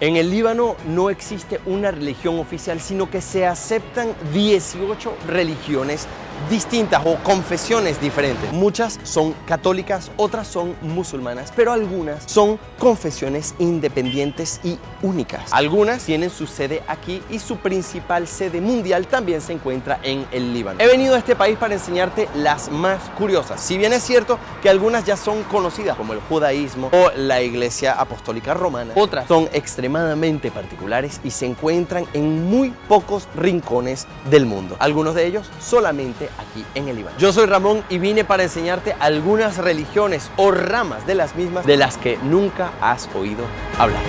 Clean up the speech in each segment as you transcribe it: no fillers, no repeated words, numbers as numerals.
En el Líbano no existe una religión oficial, sino que se aceptan 18 religiones distintas o confesiones diferentes. Muchas son católicas, otras son musulmanas, pero algunas son confesiones independientes y únicas. Algunas tienen su sede aquí y su principal sede mundial también se encuentra en el Líbano. He venido a este país para enseñarte las más curiosas. Si bien es cierto que algunas ya son conocidas, como el judaísmo o la Iglesia Apostólica Romana, otras son extremadamente particulares y se encuentran en muy pocos rincones del mundo. Algunos de ellos solamente aquí en el Líbano. Yo soy Ramón y vine para enseñarte algunas religiones o ramas de las mismas de las que nunca has oído hablar.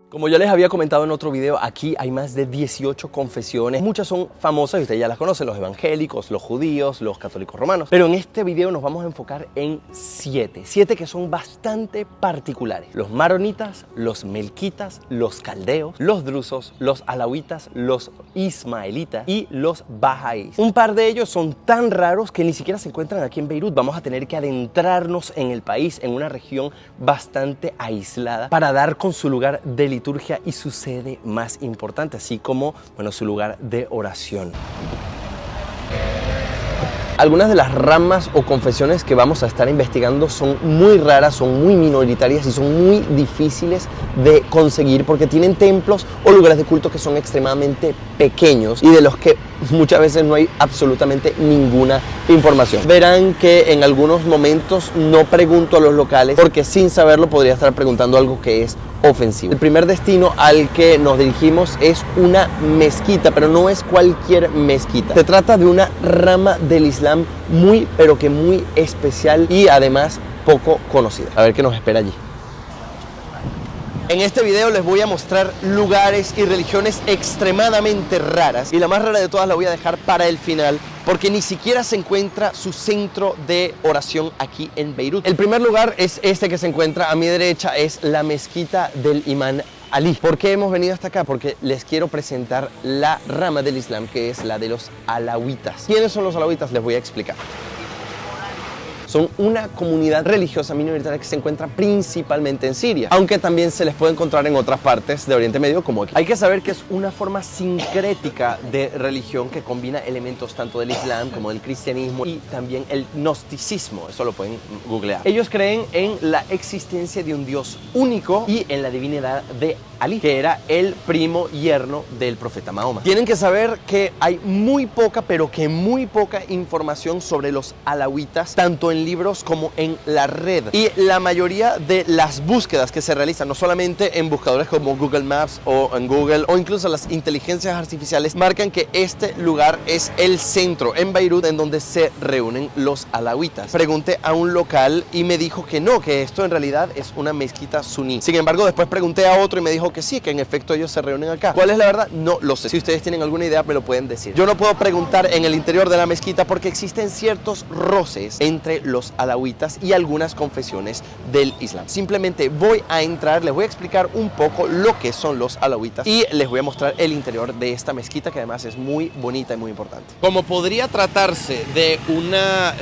Como yo les había comentado en otro video, aquí hay más de 18 confesiones. Muchas son famosas y ustedes ya las conocen, los evangélicos, los judíos, los católicos romanos. Pero en este video nos vamos a enfocar en 7 que son bastante particulares. Los maronitas, los melquitas, los caldeos, los drusos, los alawitas, los ismaelitas y los bahá'ís. Un par de ellos son tan raros que ni siquiera se encuentran aquí en Beirut. Vamos a tener que adentrarnos en el país, en una región bastante aislada, para dar con su lugar de liturgia y su sede más importante, así como, bueno, su lugar de oración. Algunas de las ramas o confesiones que vamos a estar investigando son muy raras, son muy minoritarias y son muy difíciles de conseguir porque tienen templos o lugares de culto que son extremadamente pequeños y de los que muchas veces no hay absolutamente ninguna información. Verán que en algunos momentos no pregunto a los locales porque sin saberlo podría estar preguntando algo que es ofensivo. El primer destino al que nos dirigimos es una mezquita, pero no es cualquier mezquita. Se trata de una rama del Islam muy, pero que muy especial y además poco conocida. A ver qué nos espera allí. En este video les voy a mostrar lugares y religiones extremadamente raras y la más rara de todas la voy a dejar para el final porque ni siquiera se encuentra su centro de oración aquí en Beirut. El primer lugar es este que se encuentra a mi derecha, es la mezquita del Imam Ali. ¿Por qué hemos venido hasta acá? Porque les quiero presentar la rama del Islam que es la de los alawitas. ¿Quiénes son los alawitas? Les voy a explicar. Son una comunidad religiosa minoritaria que se encuentra principalmente en Siria, aunque también se les puede encontrar en otras partes de Oriente Medio como aquí. Hay que saber que es una forma sincrética de religión que combina elementos tanto del Islam como del cristianismo y también el gnosticismo, eso lo pueden googlear. Ellos creen en la existencia de un Dios único y en la divinidad de Ali, que era el primo yerno del profeta Mahoma. Tienen que saber que hay muy poca, pero que muy poca información sobre los alawitas, tanto en libros como en la red. Y la mayoría de las búsquedas que se realizan, no solamente en buscadores como Google Maps o en Google, o incluso las inteligencias artificiales, marcan que este lugar es el centro en Beirut en donde se reúnen los alawitas. Pregunté a un local y me dijo que no, que esto en realidad es una mezquita suní. Sin embargo, después pregunté a otro y me dijo que sí, que en efecto ellos se reúnen acá. ¿Cuál es la verdad? No lo sé. Si ustedes tienen alguna idea, me lo pueden decir. Yo no puedo preguntar en el interior de la mezquita porque existen ciertos roces entre los alawitas y algunas confesiones del Islam. Simplemente voy a entrar, les voy a explicar un poco lo que son los alawitas y les voy a mostrar el interior de esta mezquita que además es muy bonita y muy importante. Como podría tratarse de una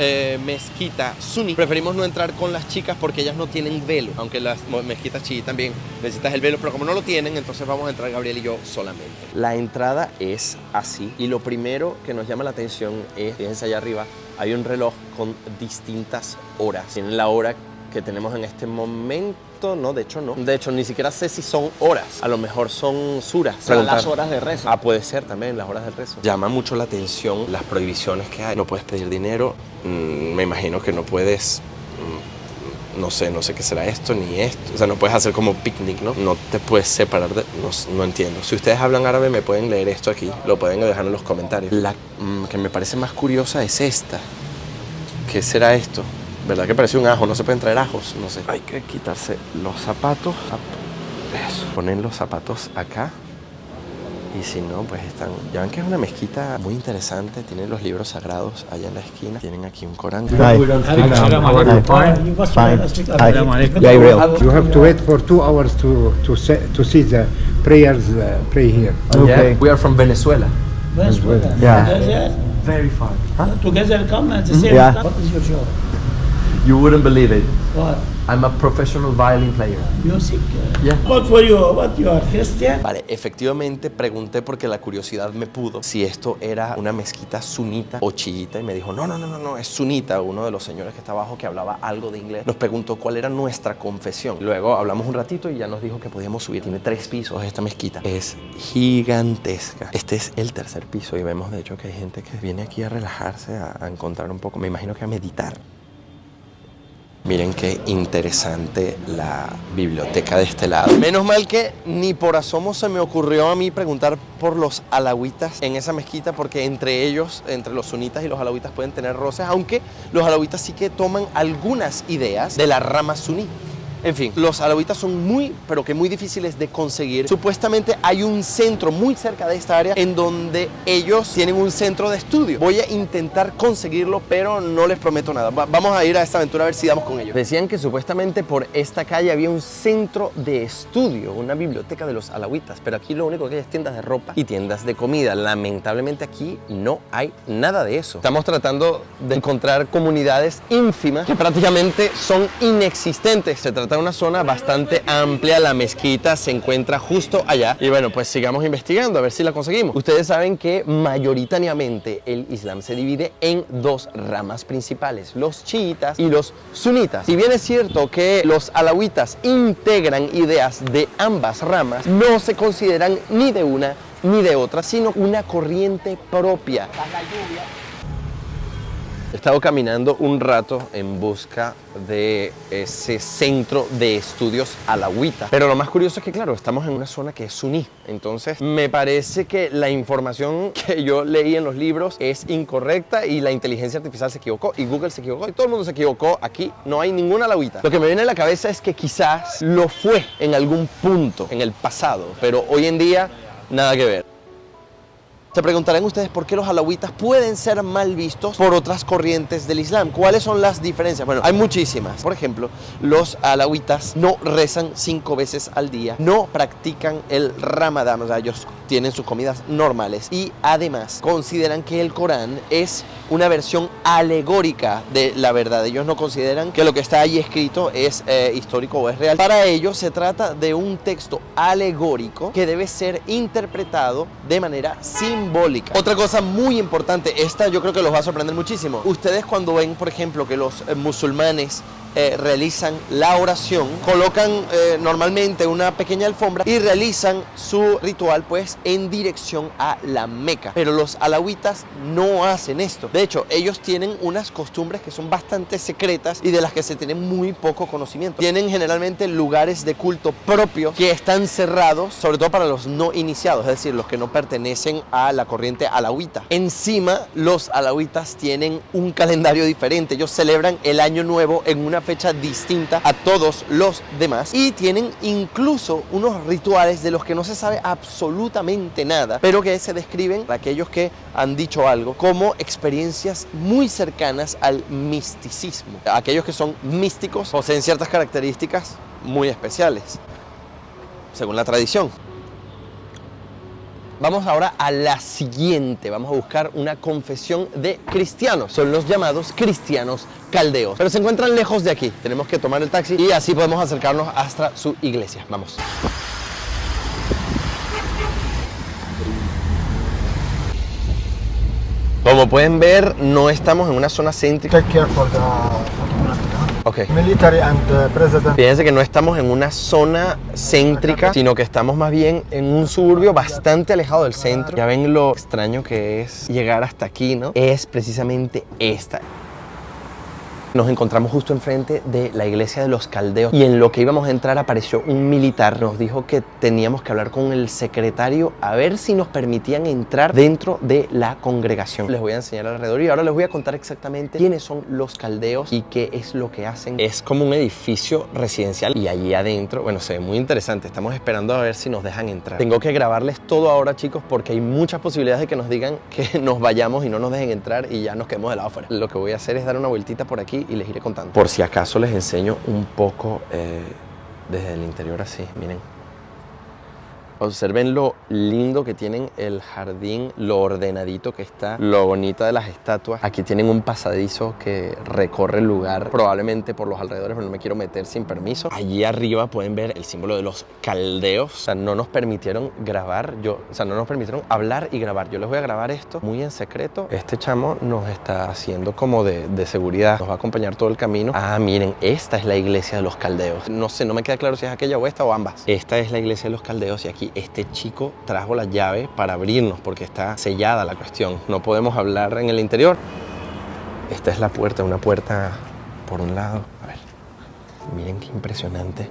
mezquita suní, preferimos no entrar con las chicas porque ellas no tienen velo, aunque las mezquitas chií también necesitas el velo, pero como no lo tienen, entonces vamos a entrar Gabriel y yo solamente. La entrada es así y lo primero que nos llama la atención es, fíjense allá arriba, hay un reloj con distintas horas. Tienen la hora que tenemos en este momento, no, de hecho no. De hecho, ni siquiera sé si son horas. A lo mejor son suras. Son las horas de rezo. Ah, puede ser también las horas del rezo. Llama mucho la atención las prohibiciones que hay. No puedes pedir dinero, me imagino que no puedes... No sé qué será esto ni esto. O sea, no puedes hacer como picnic, ¿no? No te puedes separar de... No entiendo. Si ustedes hablan árabe, me pueden leer esto aquí. Lo pueden dejar en los comentarios. La que me parece más curiosa es esta. ¿Qué será esto? ¿Verdad que parece un ajo? No se pueden traer ajos, no sé. Hay que quitarse los zapatos. Eso. Ponen los zapatos acá. Y si no, pues están... Ya ven que es una mezquita muy interesante. Tienen los libros sagrados allá en la esquina. Tienen aquí un Corán. Hi. You have to wait for 2 hours to see the prayers pray here. Okay. Yeah, we are from Venezuela. Venezuela. Yeah. Very far. Together come at the same time. What is your job? You wouldn't believe it. What? I'm a professional violin player. Music? Yeah. But for you, what you are, Christian? Vale, efectivamente pregunté porque la curiosidad me pudo si esto era una mezquita sunita o chiita y me dijo, no, es sunita. Uno de los señores que está abajo que hablaba algo de inglés nos preguntó cuál era nuestra confesión. Luego hablamos un ratito y ya nos dijo que podíamos subir. Tiene 3 pisos esta mezquita. Es gigantesca. Este es el 3er piso y vemos de hecho que hay gente que viene aquí a relajarse, a encontrar un poco, me imagino que a meditar. Miren qué interesante la biblioteca de este lado. Menos mal que ni por asomo se me ocurrió a mí preguntar por los alawitas en esa mezquita, porque entre ellos, entre los sunitas y los alawitas pueden tener roces, aunque los alawitas sí que toman algunas ideas de la rama suní. En fin, los alawitas son muy difíciles de conseguir. Supuestamente hay un centro muy cerca de esta área en donde ellos tienen un centro de estudio. Voy a intentar conseguirlo, pero no les prometo nada. Vamos a ir a esta aventura a ver si damos con ellos. Decían que supuestamente por esta calle había un centro de estudio, una biblioteca de los alawitas, pero aquí lo único que hay es tiendas de ropa y tiendas de comida. Lamentablemente aquí no hay nada de eso. Estamos tratando de encontrar comunidades ínfimas que prácticamente son inexistentes. Se trata de una zona bastante amplia, la mezquita se encuentra justo allá y bueno, pues sigamos investigando a ver si la conseguimos. Ustedes saben que mayoritariamente el Islam se divide en 2 ramas principales, los chiitas y los sunitas. Si bien es cierto que los alawitas integran ideas de ambas ramas, no se consideran ni de una ni de otra, sino una corriente propia. He estado caminando un rato en busca de ese centro de estudios alawita. Pero lo más curioso es que, claro, estamos en una zona que es suní. Entonces, me parece que la información que yo leí en los libros es incorrecta y la inteligencia artificial se equivocó y Google se equivocó y todo el mundo se equivocó. Aquí no hay ningún alawita. Lo que me viene a la cabeza es que quizás lo fue en algún punto en el pasado, pero hoy en día nada que ver. Se preguntarán ustedes por qué los alawitas pueden ser mal vistos por otras corrientes del Islam. ¿Cuáles son las diferencias? Bueno, hay muchísimas. Por ejemplo, los alawitas no rezan 5 veces al día, no practican el Ramadán, o sea, ellos tienen sus comidas normales y además consideran que el Corán es una versión alegórica de la verdad. Ellos no consideran que lo que está ahí escrito es histórico o es real. Para ellos se trata de un texto alegórico que debe ser interpretado de manera simbólica. Otra cosa muy importante, esta yo creo que los va a sorprender muchísimo. Ustedes cuando ven, por ejemplo, que los musulmanes realizan la oración, colocan normalmente una pequeña alfombra y realizan su ritual pues en dirección a la Meca. Pero los alawitas no hacen esto. De hecho, ellos tienen unas costumbres que son bastante secretas y de las que se tiene muy poco conocimiento. Tienen generalmente lugares de culto propios que están cerrados, sobre todo para los no iniciados, es decir, los que no pertenecen a la corriente alawita. Encima, los alawitas tienen un calendario diferente. Ellos celebran el año nuevo en una fecha distinta a todos los demás y tienen incluso unos rituales de los que no se sabe absolutamente nada, pero que se describen para aquellos que han dicho algo como experiencias muy cercanas al misticismo. Aquellos que son místicos poseen ciertas características muy especiales, según la tradición. Vamos ahora a la siguiente. Vamos a buscar una confesión de cristianos. Son los llamados cristianos caldeos. Pero se encuentran lejos de aquí. Tenemos que tomar el taxi y así podemos acercarnos hasta su iglesia. Vamos. Como pueden ver, no estamos en una zona céntrica. Take care for the Okay. military and president. Fíjense que no estamos en una zona céntrica, sino que estamos más bien en un suburbio bastante alejado del centro. Ya ven lo extraño que es llegar hasta aquí, ¿no? Es precisamente esta. Nos encontramos justo enfrente de la iglesia de los caldeos y en lo que íbamos a entrar apareció un militar. Nos dijo que teníamos que hablar con el secretario a ver si nos permitían entrar dentro de la congregación. Les voy a enseñar alrededor y ahora les voy a contar exactamente quiénes son los caldeos y qué es lo que hacen. Es como un edificio residencial y allí adentro, bueno, se ve muy interesante. Estamos esperando a ver si nos dejan entrar. Tengo que grabarles todo ahora, chicos, porque hay muchas posibilidades de que nos digan que nos vayamos y no nos dejen entrar y ya nos quedemos de lado afuera. Lo que voy a hacer es dar una vueltita por aquí y les iré contando. Por si acaso les enseño un poco desde el interior así, miren. Observen lo lindo que tienen el jardín, lo ordenadito que está, lo bonita de las estatuas. Aquí tienen un pasadizo que recorre el lugar, probablemente por los alrededores, pero no me quiero meter sin permiso. Allí arriba pueden ver el símbolo de los caldeos. O sea, no nos permitieron grabar, no nos permitieron hablar y grabar. Yo les voy a grabar esto muy en secreto. Este chamo nos está haciendo como de seguridad, nos va a acompañar todo el camino. Ah, miren, esta es la iglesia de los caldeos. No sé, no me queda claro si es aquella o esta o ambas. Esta es la iglesia de los caldeos y aquí este chico trajo la llave para abrirnos porque está sellada la cuestión. No podemos hablar en el interior. Esta es la puerta, una puerta por un lado. A ver, miren qué impresionante.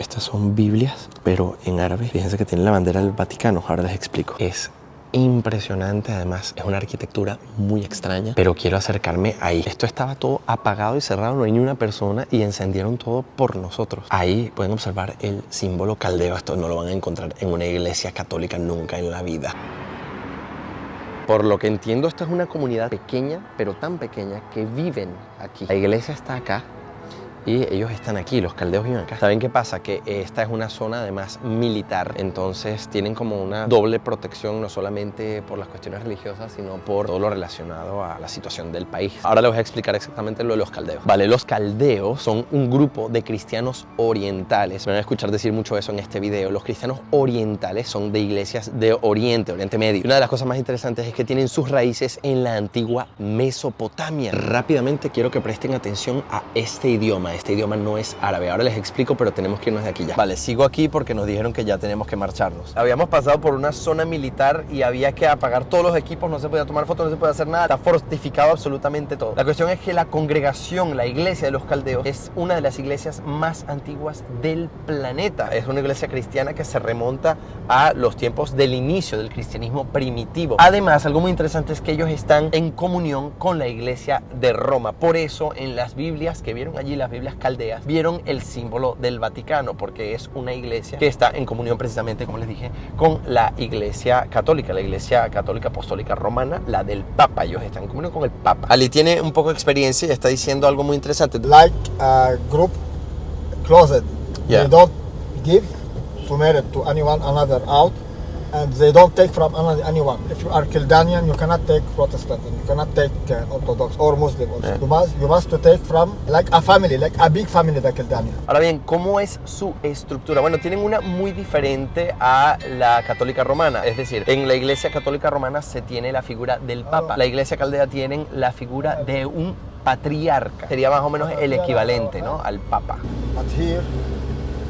Estas son Biblias, pero en árabe. Fíjense que tiene la bandera del Vaticano. Ahora les explico. Es impresionante, además es una arquitectura muy extraña, pero quiero acercarme ahí. Esto estaba todo apagado y cerrado, no hay ni una persona y encendieron todo por nosotros. Ahí pueden observar el símbolo caldeo. Esto no lo van a encontrar en una iglesia católica nunca en la vida. Por lo que entiendo, esta es una comunidad pequeña, pero tan pequeña que viven aquí. La iglesia está acá y ellos están aquí, los caldeos viven acá. ¿Saben qué pasa? Que esta es una zona además militar, entonces tienen como una doble protección, no solamente por las cuestiones religiosas, sino por todo lo relacionado a la situación del país. Ahora les voy a explicar exactamente lo de los caldeos. Vale, los caldeos son un grupo de cristianos orientales. Me van a escuchar decir mucho eso en este video. Los cristianos orientales son de iglesias de Oriente Medio. Y una de las cosas más interesantes es que tienen sus raíces en la antigua Mesopotamia. Rápidamente quiero que presten atención a este idioma. Este idioma no es árabe. Ahora les explico, pero tenemos que irnos de aquí ya. Vale, sigo aquí porque nos dijeron que ya tenemos que marcharnos. Habíamos pasado por una zona militar y había que apagar todos los equipos, no se podía tomar fotos, no se podía hacer nada. Está fortificado absolutamente todo. La cuestión es que la congregación, la iglesia de los caldeos, es una de las iglesias más antiguas del planeta. Es una iglesia cristiana que se remonta a los tiempos del inicio del cristianismo primitivo. Además, algo muy interesante es que ellos están en comunión con la iglesia de Roma. Por eso, en las Biblias que vieron allí, las Biblias caldeas, vieron el símbolo del Vaticano, porque es una iglesia que está en comunión precisamente, como les dije, con la iglesia católica apostólica romana, la del Papa. Ellos están en comunión con el Papa. Ali tiene un poco de experiencia y está diciendo algo muy interesante. Like a group closet, Yeah. they don't give to marry to anyone another out, and they don't take from anyone. If you are Kildanian, you cannot take Protestant, and you cannot take Orthodox or Muslim. Also. You must to take from like a family, like a big family, the Kildanian. Ahora bien, ¿cómo es su estructura? Bueno, tienen una muy diferente a la católica romana. Es decir, en la iglesia católica romana se tiene la figura del Papa. La iglesia caldea tienen la figura de un patriarca. Sería más o menos el equivalente, ¿no?, al Papa. But here,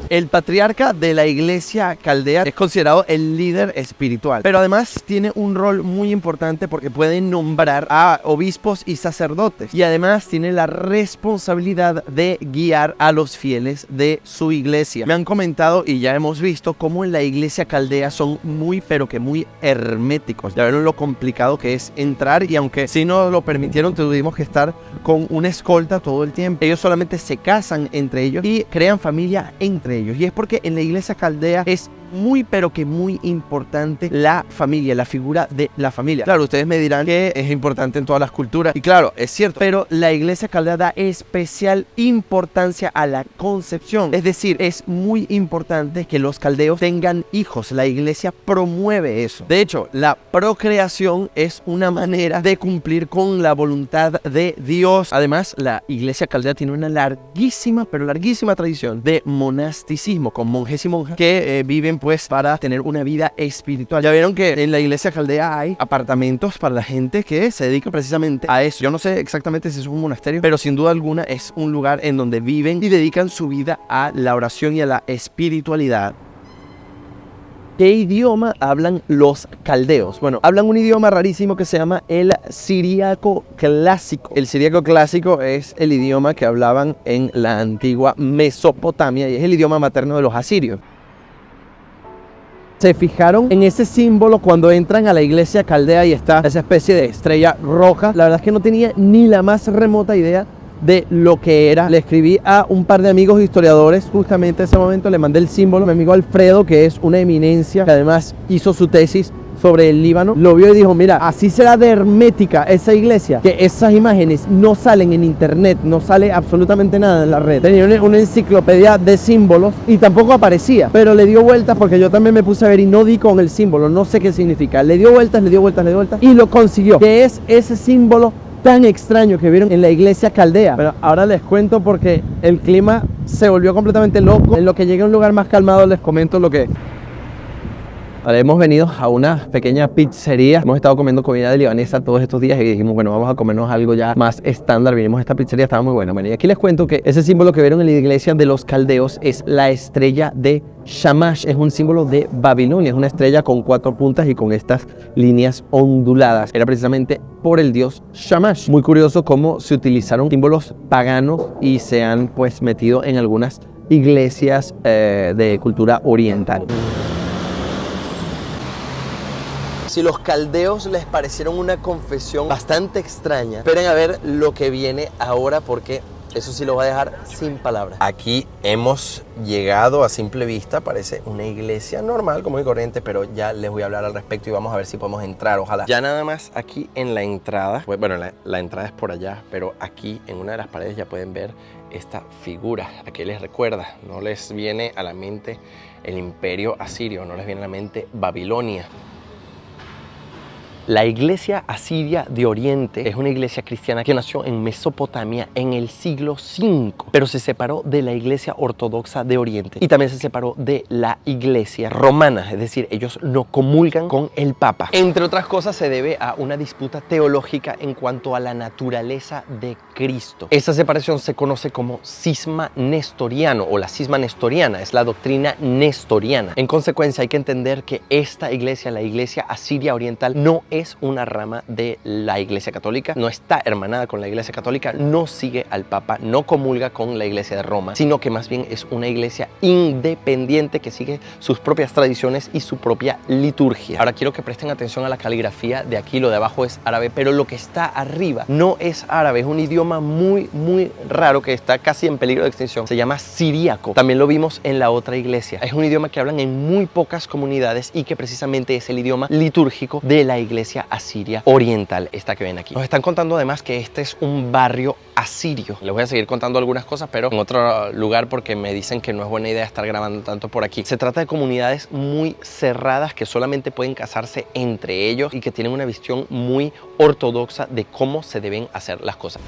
El patriarca de la iglesia caldea es considerado el líder espiritual, pero además tiene un rol muy importante porque puede nombrar a obispos y sacerdotes, y además tiene la responsabilidad de guiar a los fieles de su iglesia. Me han comentado y ya hemos visto cómo en la iglesia caldea son muy muy herméticos. Ya vieron lo complicado que es entrar, y aunque sí nos lo permitieron, tuvimos que estar con una escolta todo el tiempo. Ellos solamente se casan entre ellos y crean familia entre ellos. Y es porque en la iglesia caldea es muy muy importante la familia, la figura de la familia. Claro, ustedes me dirán que es importante en todas las culturas, y claro, es cierto, pero la iglesia caldea da especial importancia a la concepción. Es decir, es muy importante que los caldeos tengan hijos. La iglesia promueve eso. De hecho, la procreación es una manera de cumplir con la voluntad de Dios. Además, la iglesia caldea tiene una larguísima tradición de monasticismo, con monjes y monjas que viven pues para tener una vida espiritual. Ya vieron que en la iglesia caldea hay apartamentos para la gente que se dedica precisamente a eso. Yo no sé exactamente si es un monasterio, pero sin duda alguna es un lugar en donde viven y dedican su vida a la oración y a la espiritualidad. ¿Qué idioma hablan los caldeos? Bueno, hablan un idioma rarísimo que se llama el siríaco clásico. El siríaco clásico es el idioma que hablaban en la antigua Mesopotamia y es el idioma materno de los asirios. ¿Se fijaron en ese símbolo cuando entran a la iglesia caldea y está esa especie de estrella roja? La verdad es que no tenía ni la más remota idea de lo que era. Le escribí a un par de amigos historiadores justamente en ese momento, le mandé el símbolo. Mi amigo Alfredo, que es una eminencia, que además hizo su tesis sobre el Líbano, lo vio y dijo, mira, así será de hermética esa iglesia, que esas imágenes no salen en internet, no sale absolutamente nada en la red. Tenía una enciclopedia de símbolos y tampoco aparecía, pero le dio vueltas porque yo también me puse a ver y no di con el símbolo, no sé qué significa. Le dio vueltas y lo consiguió, que es ese símbolo tan extraño que vieron en la iglesia caldea. Pero ahora les cuento porque el clima se volvió completamente loco. En lo que llegué a un lugar más calmado les comento lo que... Ahora hemos venido a una pequeña pizzería. Hemos estado comiendo comida libanesa todos estos días y dijimos, bueno, vamos a comernos algo ya más estándar. Vinimos a esta pizzería, estaba muy buena. Bueno, y aquí les cuento que ese símbolo que vieron en la iglesia de los caldeos es la estrella de Shamash. Es un símbolo de Babilonia, es una estrella con 4 puntas y con estas líneas onduladas. Era precisamente por el dios Shamash. Muy curioso cómo se utilizaron símbolos paganos y se han pues metido en algunas iglesias de cultura oriental. Si los caldeos les parecieron una confesión bastante extraña, esperen a ver lo que viene ahora porque eso sí lo va a dejar sin palabras. Aquí hemos llegado a simple vista, parece una iglesia normal, común y corriente, pero ya les voy a hablar al respecto y vamos a ver si podemos entrar, ojalá. Ya nada más aquí en la entrada, bueno, la entrada es por allá, pero aquí en una de las paredes ya pueden ver esta figura. ¿A qué les recuerda? No les viene a la mente el imperio asirio, no les viene a la mente Babilonia. La iglesia asiria de Oriente es una iglesia cristiana que nació en Mesopotamia en el siglo V, pero se separó de la iglesia ortodoxa de Oriente y también se separó de la iglesia romana, es decir, ellos no comulgan con el Papa. Entre otras cosas se debe a una disputa teológica en cuanto a la naturaleza de Cristo. Esa separación se conoce como cisma nestoriano o la cisma nestoriana, es la doctrina nestoriana. En consecuencia hay que entender que esta iglesia, la iglesia asiria oriental, no es una rama de la iglesia católica, no está hermanada con la iglesia católica, no sigue al Papa, no comulga con la iglesia de Roma, sino que más bien es una iglesia independiente que sigue sus propias tradiciones y su propia liturgia. Ahora quiero que presten atención a la caligrafía de aquí, lo de abajo es árabe, pero lo que está arriba no es árabe, es un idioma muy raro que está casi en peligro de extinción, se llama siríaco, también lo vimos en la otra iglesia, es un idioma que hablan en muy pocas comunidades y que precisamente es el idioma litúrgico de la iglesia asiria oriental, esta que ven aquí. Nos están contando además que este es un barrio asirio. Les voy a seguir contando algunas cosas, pero en otro lugar porque me dicen que no es buena idea estar grabando tanto por aquí. Se trata de comunidades muy cerradas que solamente pueden casarse entre ellos y que tienen una visión muy ortodoxa de cómo se deben hacer las cosas.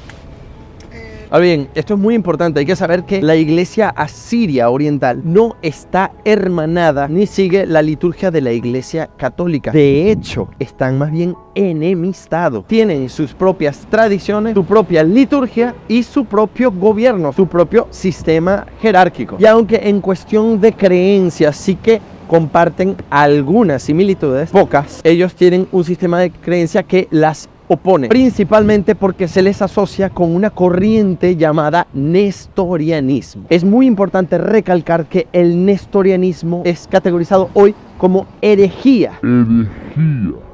Ahora bien, esto es muy importante, hay que saber que la iglesia asiria oriental no está hermanada ni sigue la liturgia de la iglesia católica. De hecho, están más bien enemistados. Tienen sus propias tradiciones, su propia liturgia y su propio gobierno, su propio sistema jerárquico. Y aunque en cuestión de creencias sí que comparten algunas similitudes, pocas, ellos tienen un sistema de creencia que las opone, principalmente porque se les asocia con una corriente llamada nestorianismo. Es muy importante recalcar que el nestorianismo es categorizado hoy como herejía.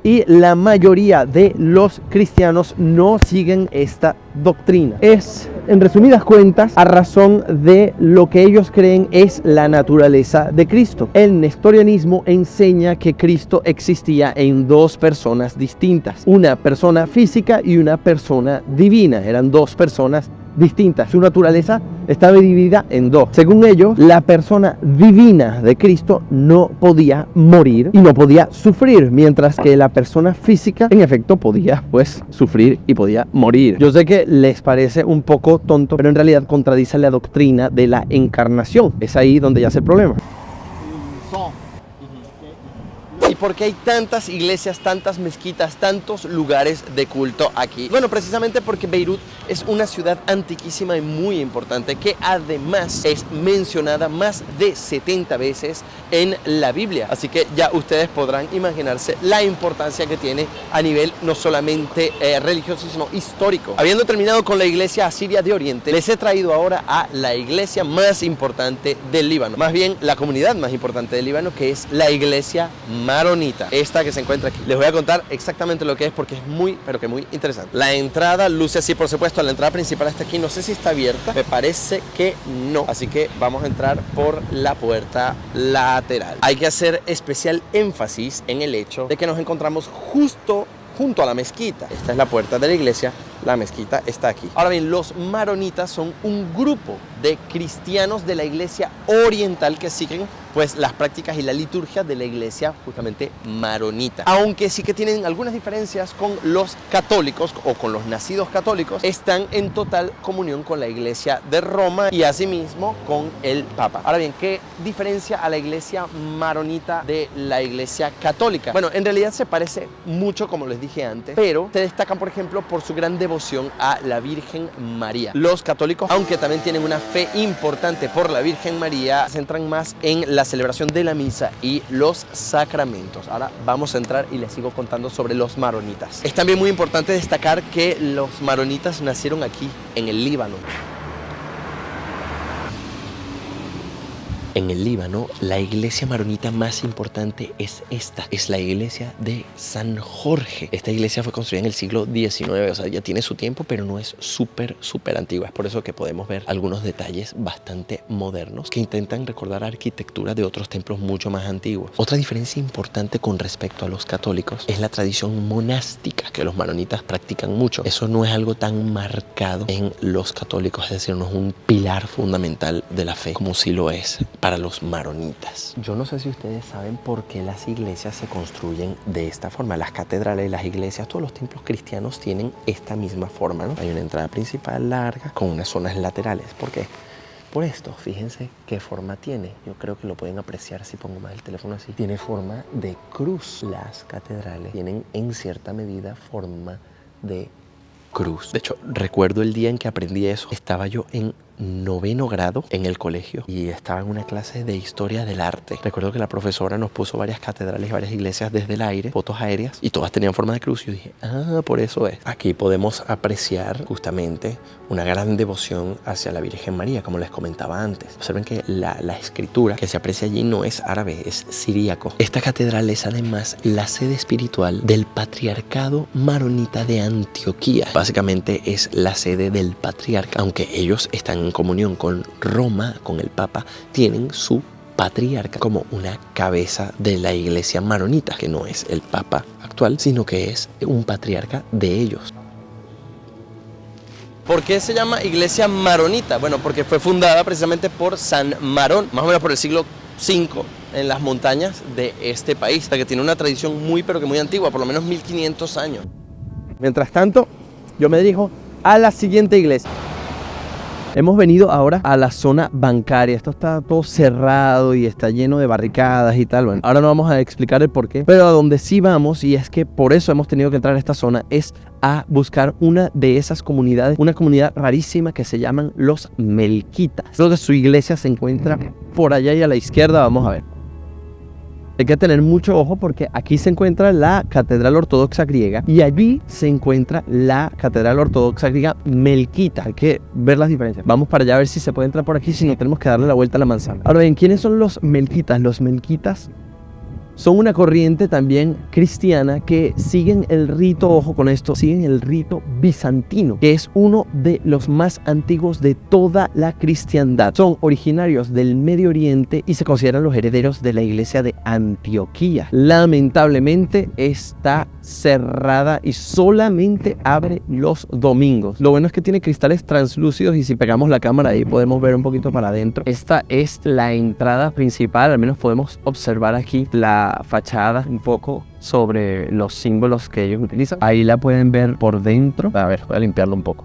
Y la mayoría de los cristianos no siguen esta doctrina. Es, en resumidas cuentas, a razón de lo que ellos creen es la naturaleza de Cristo. El nestorianismo enseña que Cristo existía en 2 personas distintas, una persona física y una persona divina. Eran 2 personas distintas. Su naturaleza estaba dividida en 2. Según ellos, la persona divina de Cristo no podía morir y no podía sufrir, mientras que la persona física, en efecto, podía pues sufrir y podía morir. Yo sé que les parece un poco tonto, pero en realidad contradice la doctrina de la encarnación. Es ahí donde yace el problema. ¿Y por qué hay tantas iglesias, tantas mezquitas, tantos lugares de culto aquí? Bueno, precisamente porque Beirut es una ciudad antiquísima y muy importante que además es mencionada más de 70 veces en la Biblia. Así que ya ustedes podrán imaginarse la importancia que tiene a nivel no solamente religioso, sino histórico. Habiendo terminado con la iglesia asiria de Oriente, les he traído ahora a la iglesia más importante del Líbano. Más bien, la comunidad más importante del Líbano, que es la iglesia marroquí. maronita, esta que se encuentra aquí. Les voy a contar exactamente lo que es porque es muy, pero que muy interesante. La entrada luce así, por supuesto, la entrada principal está aquí. No sé si está abierta, me parece que no. Así que vamos a entrar por la puerta lateral. Hay que hacer especial énfasis en el hecho de que nos encontramos justo junto a la mezquita. Esta es la puerta de la iglesia, la mezquita está aquí. Ahora bien, los maronitas son un grupo de cristianos de la iglesia oriental que siguen pues las prácticas y la liturgia de la iglesia justamente maronita. Aunque sí que tienen algunas diferencias con los católicos o con los nacidos católicos, están en total comunión con la iglesia de Roma y asimismo con el Papa. Ahora bien, ¿qué diferencia a la iglesia maronita de la iglesia católica? Bueno, en realidad se parece mucho, como les dije antes, pero se destacan, por ejemplo, por su gran devoción a la Virgen María. Los católicos, aunque también tienen una fe importante por la Virgen María, se centran más en la celebración de la misa y los sacramentos. Ahora vamos a entrar y les sigo contando sobre los maronitas. Es también muy importante destacar que los maronitas nacieron aquí, en el Líbano. En el Líbano, la iglesia maronita más importante es esta. Es la iglesia de San Jorge. Esta iglesia fue construida en el siglo XIX, o sea, ya tiene su tiempo, pero no es súper antigua. Es por eso que podemos ver algunos detalles bastante modernos que intentan recordar arquitectura de otros templos mucho más antiguos. Otra diferencia importante con respecto a los católicos es la tradición monástica que los maronitas practican mucho. Eso no es algo tan marcado en los católicos, es decir, no es un pilar fundamental de la fe como sí lo es para los maronitas. Yo no sé si ustedes saben por qué las iglesias se construyen de esta forma. Las catedrales, las iglesias, todos los templos cristianos tienen esta misma forma, ¿no? Hay una entrada principal larga con unas zonas laterales. ¿Por qué? Por esto, fíjense qué forma tiene. Yo creo que lo pueden apreciar si pongo más el teléfono así. Tiene forma de cruz. Las catedrales tienen en cierta medida forma de cruz. De hecho, recuerdo el día en que aprendí eso. Estaba yo en 9º grado en el colegio y estaba en una clase de historia del arte. Recuerdo que la profesora nos puso varias catedrales y varias iglesias desde el aire, fotos aéreas, y todas tenían forma de cruz. Y yo dije, ah, por eso es. Aquí podemos apreciar justamente una gran devoción hacia la Virgen María, como les comentaba antes. Observen que la escritura que se aprecia allí no es árabe, es siríaco. Esta catedral es además la sede espiritual del Patriarcado Maronita de Antioquía. Básicamente es la sede del patriarca, aunque ellos están en comunión con Roma, con el Papa, tienen su patriarca como una cabeza de la iglesia maronita, que no es el Papa actual, sino que es un patriarca de ellos. ¿Por qué se llama iglesia maronita? Bueno, porque fue fundada precisamente por San Marón, más o menos por el siglo V, en las montañas de este país, que tiene una tradición muy, pero que muy antigua, por lo menos 1500 años. Mientras tanto, yo me dirijo a la siguiente iglesia. Hemos venido ahora a la zona bancaria. Esto está todo cerrado y está lleno de barricadas y tal. Bueno, ahora no vamos a explicar el por qué, pero a donde sí vamos, y es que por eso hemos tenido que entrar a esta zona, es a buscar una de esas comunidades, una comunidad rarísima que se llaman los melquitas. Creo que su iglesia se encuentra por allá y a la izquierda. Vamos a ver. Hay que tener mucho ojo porque aquí se encuentra la Catedral Ortodoxa Griega y allí se encuentra la Catedral Ortodoxa Griega melquita. Hay que ver las diferencias. Vamos para allá a ver si se puede entrar por aquí, si no tenemos que darle la vuelta a la manzana. Ahora bien, ¿quiénes son los melquitas? Los melquitas son una corriente también cristiana que siguen el rito, ojo con esto, siguen el rito bizantino, que es uno de los más antiguos de toda la cristiandad. Son originarios del Medio Oriente y se consideran los herederos de la iglesia de Antioquía. Lamentablemente está cerrada y solamente abre los domingos. Lo bueno es que tiene cristales translúcidos y si pegamos la cámara ahí podemos ver un poquito para adentro. Esta es la entrada principal, al menos podemos observar aquí la fachada un poco sobre los símbolos que ellos utilizan. Ahí la pueden ver por dentro. A ver, voy a limpiarlo un poco.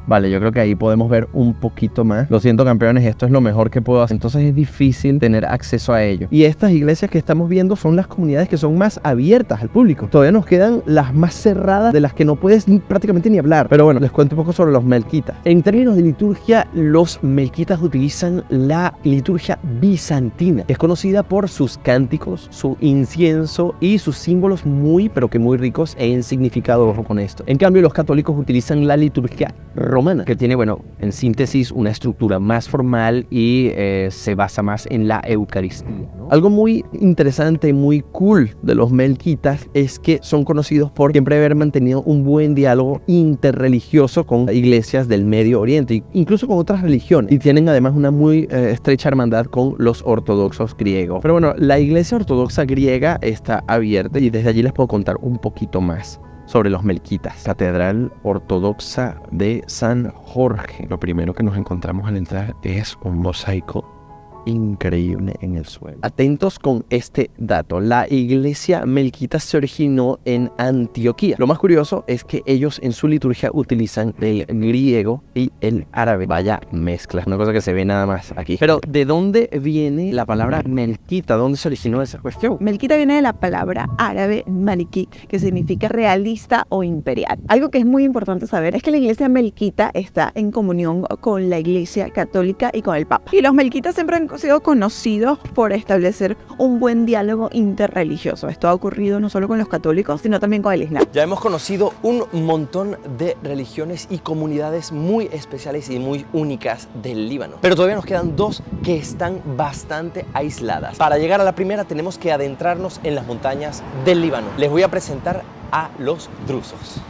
Vale, yo creo que ahí podemos ver un poquito más. Lo siento, campeones, esto es lo mejor que puedo hacer. Entonces es difícil tener acceso a ello. Y estas iglesias que estamos viendo son las comunidades que son más abiertas al público. Todavía nos quedan las más cerradas, de las que no puedes prácticamente ni hablar. Pero bueno, les cuento un poco sobre los melquitas. En términos de liturgia, los melquitas utilizan la liturgia bizantina. Es conocida por sus cánticos, su incienso y sus símbolos muy, pero que muy ricos en significado. Ojo con esto. En cambio, los católicos utilizan la liturgia romana, que tiene, bueno, en síntesis, una estructura más formal y se basa más en la Eucaristía, ¿no? Algo muy interesante y muy cool de los melquitas es que son conocidos por siempre haber mantenido un buen diálogo interreligioso con iglesias del Medio Oriente, incluso con otras religiones, y tienen además una muy estrecha hermandad con los ortodoxos griegos. Pero bueno, la iglesia ortodoxa griega está abierta y desde allí les puedo contar un poquito más sobre los melquitas. Catedral Ortodoxa de San Jorge. Lo primero que nos encontramos al entrar es un mosaico increíble en el suelo. Atentos con este dato: la iglesia melquita se originó en Antioquía. Lo más curioso es que ellos en su liturgia utilizan el griego y el árabe. Vaya mezcla, una cosa que se ve nada más aquí. Pero ¿de dónde viene la palabra melquita? ¿Dónde se originó esa cuestión? Melquita viene de la palabra árabe maliki, que significa realista o imperial. Algo que es muy importante saber es que la iglesia melquita está en comunión con la iglesia católica y con el papa. Y los melquitas siempre han sido conocidos por establecer un buen diálogo interreligioso. Esto ha ocurrido no solo con los católicos, sino también con el Islam. Ya hemos conocido un montón de religiones y comunidades muy especiales y muy únicas del Líbano. Pero todavía nos quedan dos que están bastante aisladas. Para llegar a la primera tenemos que adentrarnos en las montañas del Líbano. Les voy a presentar a los drusos.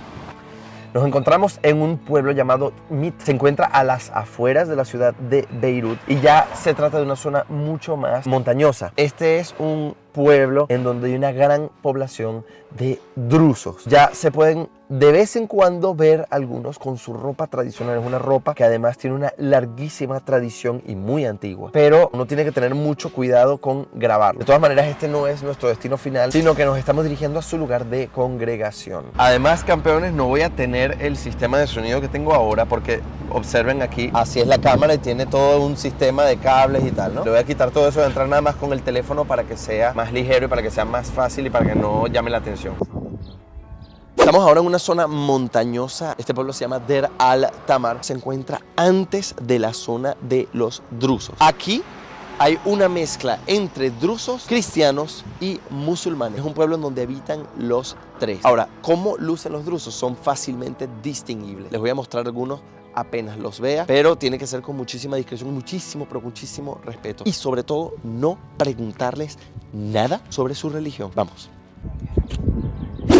Nos encontramos en un pueblo llamado Mit. Se encuentra a las afueras de la ciudad de Beirut y ya se trata de una zona mucho más montañosa. Este es un pueblo en donde hay una gran población de drusos. Ya se pueden de vez en cuando ver algunos con su ropa tradicional. Es una ropa que además tiene una larguísima tradición y muy antigua. Pero uno tiene que tener mucho cuidado con grabarlo. De todas maneras, este no es nuestro destino final, sino que nos estamos dirigiendo a su lugar de congregación. Además, campeones, no voy a tener el sistema de sonido que tengo ahora porque observen aquí, así es la cámara y tiene todo un sistema de cables y tal, ¿no? Le voy a quitar todo eso de entrar nada más con el teléfono para que sea más ligero y para que sea más fácil y para que no llame la atención. Estamos ahora en una zona montañosa. Este pueblo se llama Der al-Tamar. Se encuentra antes de la zona de los drusos. Aquí hay una mezcla entre drusos, cristianos y musulmanes. Es un pueblo en donde habitan los tres. Ahora, ¿cómo lucen los drusos? Son fácilmente distinguibles. Les voy a mostrar algunos apenas los vea, pero tiene que ser con muchísima discreción, muchísimo respeto y sobre todo no preguntarles nada sobre su religión. Vamos.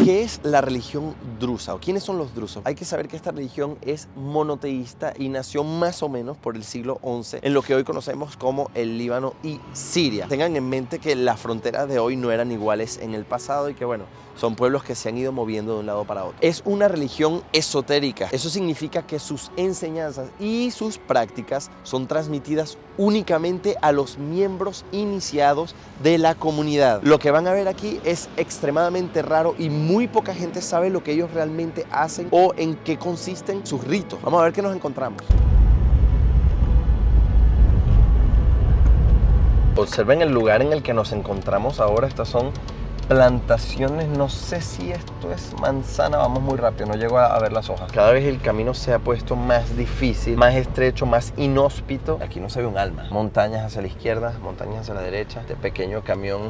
¿Qué es la religión drusa o quiénes son los drusos? Hay que saber que esta religión es monoteísta y nació más o menos por el siglo XI en lo que hoy conocemos como el Líbano y Siria. Tengan en mente que las fronteras de hoy no eran iguales en el pasado y que bueno, son pueblos que se han ido moviendo de un lado para otro. Es una religión esotérica. Eso significa que sus enseñanzas y sus prácticas son transmitidas únicamente a los miembros iniciados de la comunidad. Lo que van a ver aquí es extremadamente raro y muy poca gente sabe lo que ellos realmente hacen o en qué consisten sus ritos. Vamos a ver qué nos encontramos. Observen el lugar en el que nos encontramos ahora. Estas son plantaciones, no sé si esto es manzana, vamos muy rápido, no llego a ver las hojas. Cada vez el camino se ha puesto más difícil, más estrecho, más inhóspito. Aquí no se ve un alma. Montañas hacia la izquierda, montañas hacia la derecha. Este pequeño camión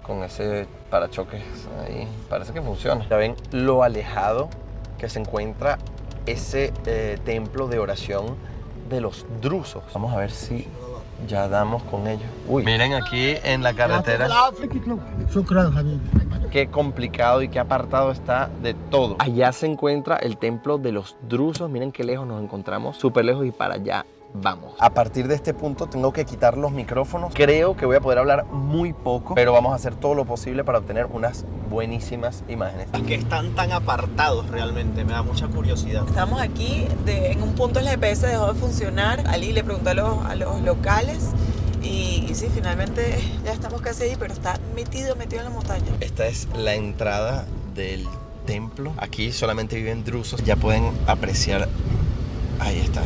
con ese parachoques ahí, parece que funciona. Ya ven lo alejado que se encuentra ese templo de oración de los drusos. Vamos a ver si ya damos con ellos. Uy, miren aquí en la carretera qué complicado y qué apartado está de todo. Allá se encuentra el templo de los drusos. Miren qué lejos nos encontramos, súper lejos, y para allá vamos. A partir de este punto tengo que quitar los micrófonos. Creo que voy a poder hablar muy poco, pero vamos a hacer todo lo posible para obtener unas buenísimas imágenes. ¿Por qué están tan apartados realmente? Me da mucha curiosidad. Estamos aquí en un punto, el GPS dejó de funcionar. Ali le preguntó a los locales y sí, finalmente ya estamos casi ahí, pero está metido en la montaña. Esta es la entrada del templo. Aquí solamente viven drusos. Ya pueden apreciar. Ahí está.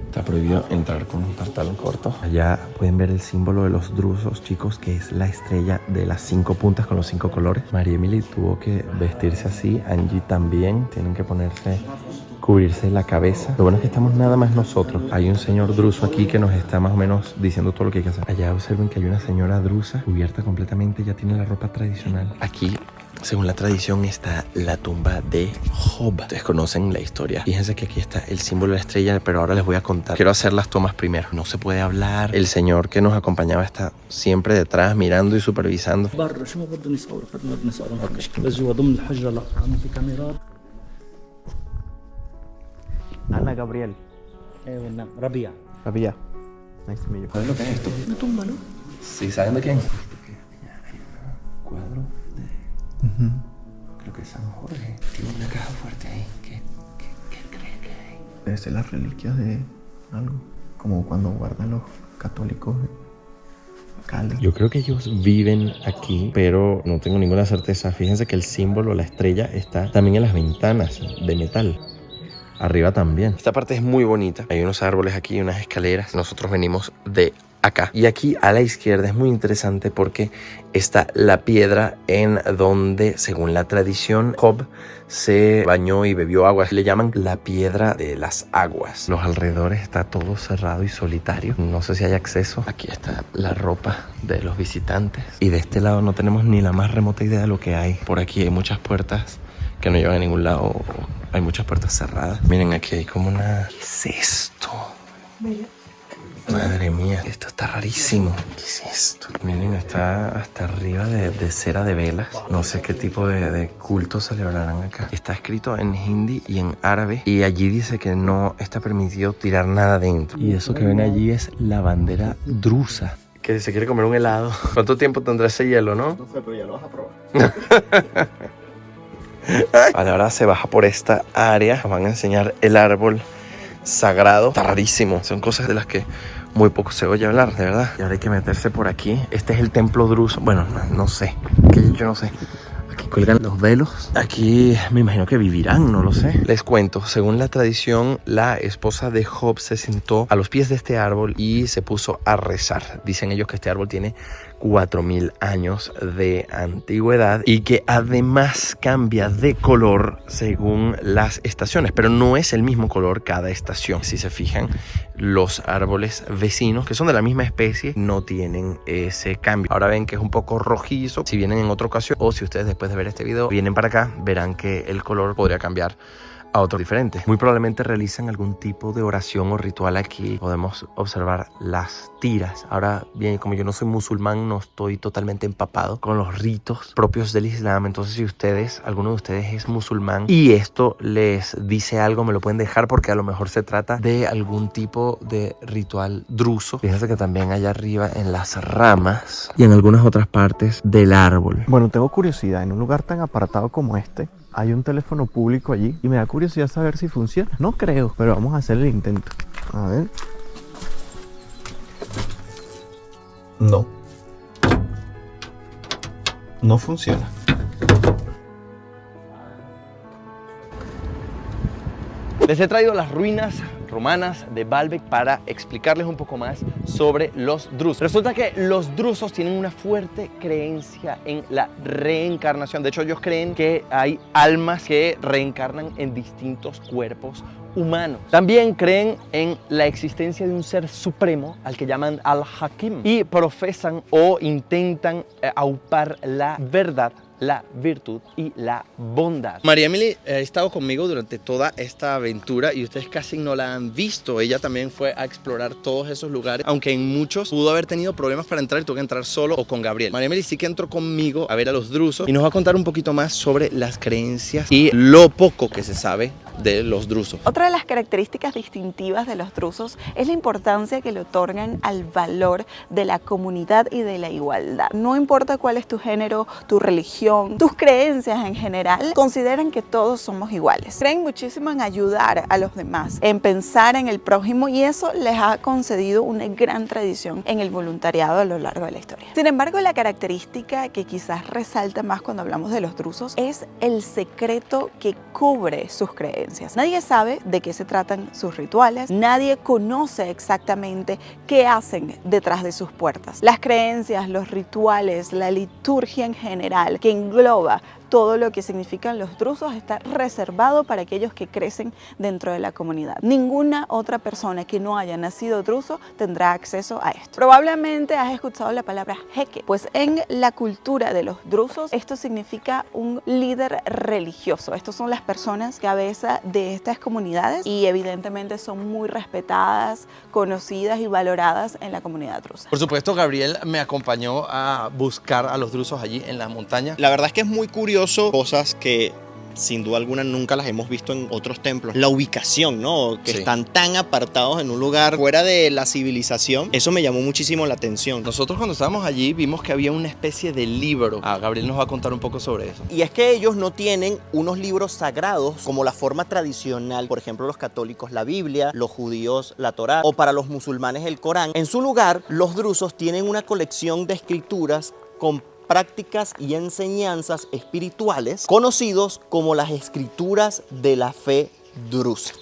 Está prohibido entrar con un pantalón corto. Allá pueden ver el símbolo de los drusos, chicos, que es la estrella de las 5 puntas con los 5 colores. María Emily tuvo que vestirse así, Angie también. Tienen que cubrirse la cabeza. Lo bueno es que estamos nada más nosotros. Hay un señor druso aquí que nos está más o menos diciendo todo lo que hay que hacer. Allá observen que hay una señora drusa cubierta completamente, ya tiene la ropa tradicional. Aquí Según la tradición está la tumba de Job. Ustedes conocen la historia. Fíjense que aquí está el símbolo de la estrella, pero ahora les voy a contar. Quiero hacer las tomas primero. No se puede hablar. El señor que nos acompañaba está siempre detrás mirando y supervisando. Ana Gabriel. Rabia. Rabia. Nice to meet you. ¿Sabes lo que es esto? Una tumba, ¿no? Sí, ¿saben de quién? Cuadro de... Creo que es San Jorge. Tiene una caja fuerte ahí. ¿Qué crees que hay? Debe ser las reliquias de algo. Como cuando guardan los católicos locales. Yo creo que ellos viven aquí, pero no tengo ninguna certeza. Fíjense que el símbolo, la estrella, está también en las ventanas de metal. Arriba también. Esta parte es muy bonita. Hay unos árboles aquí, unas escaleras. Nosotros venimos de acá. Y aquí a la izquierda es muy interesante porque está la piedra en donde, según la tradición, Job se bañó y bebió agua. Le llaman la piedra de las aguas. Los alrededores está todo cerrado y solitario. No sé si hay acceso. Aquí está la ropa de los visitantes. Y de este lado no tenemos ni la más remota idea de lo que hay. Por aquí hay muchas puertas que no llevan a ningún lado. Hay muchas puertas cerradas. Miren, aquí hay como una... ¿Qué es esto? Madre mía, esto está rarísimo. ¿Qué es esto? Miren, está hasta arriba de cera de velas. No sé qué tipo de culto celebrarán acá. Está escrito en hindi y en árabe. Y allí dice que no está permitido tirar nada dentro. Y eso que ven allí es la bandera drusa. Que se quiere comer un helado. ¿Cuánto tiempo tendrá ese hielo, no? No sé, pero ya lo vas a probar. Vale, ahora se baja por esta área. Nos van a enseñar el árbol sagrado. Está rarísimo. Son cosas de las que muy poco se oye hablar, de verdad. Y ahora hay que meterse por aquí. Este es el templo druso. Bueno, no sé. Que yo no sé. Aquí cuelgan los velos. Aquí me imagino que vivirán, no lo sé. Les cuento, según la tradición, la esposa de Job se sentó a los pies de este árbol y se puso a rezar. Dicen ellos que este árbol tiene 4000 años de antigüedad y que además cambia de color según las estaciones, pero no es el mismo color cada estación. Si se fijan, los árboles vecinos que son de la misma especie no tienen ese cambio. Ahora ven que es un poco rojizo. Si vienen en otra ocasión o si ustedes después de ver este video vienen para acá, verán que el color podría cambiar a otro diferente. Muy probablemente realizan algún tipo de oración o ritual aquí. Podemos observar las tiras. Ahora bien, como yo no soy musulmán, no estoy totalmente empapado con los ritos propios del Islam. Entonces, si alguno de ustedes es musulmán y esto les dice algo, me lo pueden dejar porque a lo mejor se trata de algún tipo de ritual druso. Fíjense que también allá arriba en las ramas y en algunas otras partes del árbol. Bueno, tengo curiosidad. En un lugar tan apartado como este, hay un teléfono público allí y me da curiosidad saber si funciona. No creo, pero vamos a hacer el intento. A ver. No. No funciona. Les he traído las ruinas romanas de Baalbek para explicarles un poco más sobre los drusos. Resulta que los drusos tienen una fuerte creencia en la reencarnación. De hecho, ellos creen que hay almas que reencarnan en distintos cuerpos humanos. También creen en la existencia de un ser supremo al que llaman Al-Hakim y profesan o intentan aupar la verdad, la virtud y la bondad. María Emily ha estado conmigo durante toda esta aventura y ustedes casi no la han visto. Ella también fue a explorar todos esos lugares, aunque en muchos pudo haber tenido problemas para entrar y tuvo que entrar solo o con Gabriel. María Emily sí que entró conmigo a ver a los drusos y nos va a contar un poquito más sobre las creencias y lo poco que se sabe de los drusos. Otra de las características distintivas de los drusos es la importancia que le otorgan al valor de la comunidad y de la igualdad. No importa cuál es tu género, tu religión, tus creencias en general, consideran que todos somos iguales. Creen muchísimo en ayudar a los demás, en pensar en el prójimo y eso les ha concedido una gran tradición en el voluntariado a lo largo de la historia. Sin embargo, la característica que quizás resalta más cuando hablamos de los drusos es el secreto que cubre sus creencias. Nadie sabe de qué se tratan sus rituales, nadie conoce exactamente qué hacen detrás de sus puertas. Las creencias, los rituales, la liturgia en general, que engloba todo lo que significan los drusos está reservado para aquellos que crecen dentro de la comunidad. Ninguna otra persona que no haya nacido druso tendrá acceso a esto. Probablemente has escuchado la palabra jeque, pues en la cultura de los drusos esto significa un líder religioso. Estos son las personas cabeza de estas comunidades y evidentemente son muy respetadas, conocidas y valoradas en la comunidad drusa. Por supuesto, Gabriel me acompañó a buscar a los drusos allí en la montaña. La verdad es que es muy curioso, cosas que sin duda alguna nunca las hemos visto en otros templos. La ubicación, ¿no? Que están tan apartados en un lugar fuera de la civilización. Eso me llamó muchísimo la atención. Nosotros cuando estábamos allí vimos que había una especie de libro. Gabriel nos va a contar un poco sobre eso. Y es que ellos no tienen unos libros sagrados como la forma tradicional, por ejemplo los católicos la Biblia, los judíos la Torá o para los musulmanes el Corán. En su lugar, los drusos tienen una colección de escrituras con prácticas y enseñanzas espirituales conocidos como las escrituras de la fe drusa.